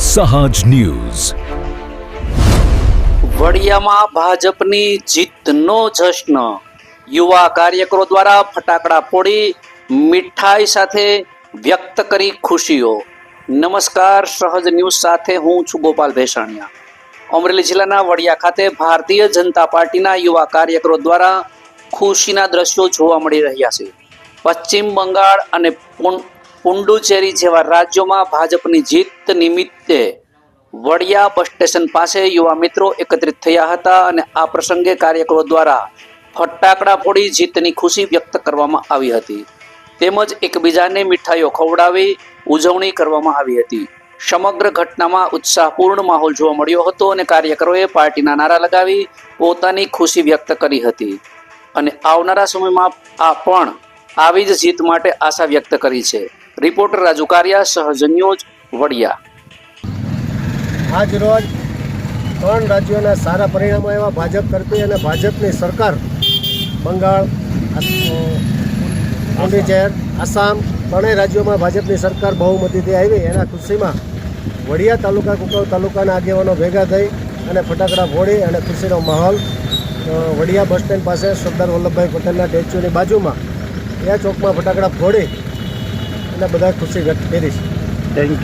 સહજ ન્યૂઝ. વડિયામાં ભાજપની જીતનો જશ્ન. યુવા કાર્યકરો દ્વારા ફટાકડા ફોડી મીઠાઈ સાથે વ્યક્ત કરી ખુશીઓ. નમસ્કાર, સહજ ન્યૂઝ સાથે હું છું ગોપાલ ભેસાણીયા. અમરેલી જિલ્લાના વડિયા ખાતે ભારતીય જનતા પાર્ટીના યુવા કાર્યકરો દ્વારા ખુશીના દ્રશ્યો જોવા મળી રહ્યા છે. પશ્ચિમ બંગાળ અને પુડુચેરી જેવા રાજ્યોમાં ભાજપની જીત નિમિત્તે વડિયા બસ સ્ટેશન પાસે યુવા મિત્રો એકત્રિત થયા હતા અને આ પ્રસંગે કાર્યકરો દ્વારા ફટાકડા ફોડી જીતની ખુશી વ્યક્ત કરવામાં આવી હતી. તેમજ એકબીજાને મીઠાઈઓ ખવડાવી ઉજવણી કરવામાં આવી હતી. સમગ્ર ઘટનામાં ઉત્સાહપૂર્ણ માહોલ જોવા મળ્યો હતો અને કાર્યકરોએ પાર્ટીના નારા લગાવી પોતાની ખુશી વ્યક્ત કરી હતી અને આવનારા સમયમાં પણ આવી જ જીત માટે આશા વ્યક્ત કરી છે. રિપોર્ટર રાજુ કારિયા, સહજ ન્યૂઝ, વડિયા. આજ રોજ 3 રાજ્યોના સારા પરિણામો એવા ભાજપ કરતી અને ભાજપની સરકાર બંગાળ, પુડુચેર, આસામ ત્રણેય રાજ્યોમાં ભાજપની સરકાર બહુમતીથી આવી. એના ખુશીમાં વડિયા તાલુકા, કુકવ તાલુકાના આગેવાનો ભેગા થઈ અને ફટાકડા ફોડી અને ખુશીનો માહોલ વડિયા બસ સ્ટેન્ડ પાસે સરદાર વલ્લભભાઈ પટેલના સ્ટેચ્યુની બાજુમાં એ ચોકમાં ફટાકડા ફોડી અને બધા ખુશી વ્યક્ત કરી છે. Thank you.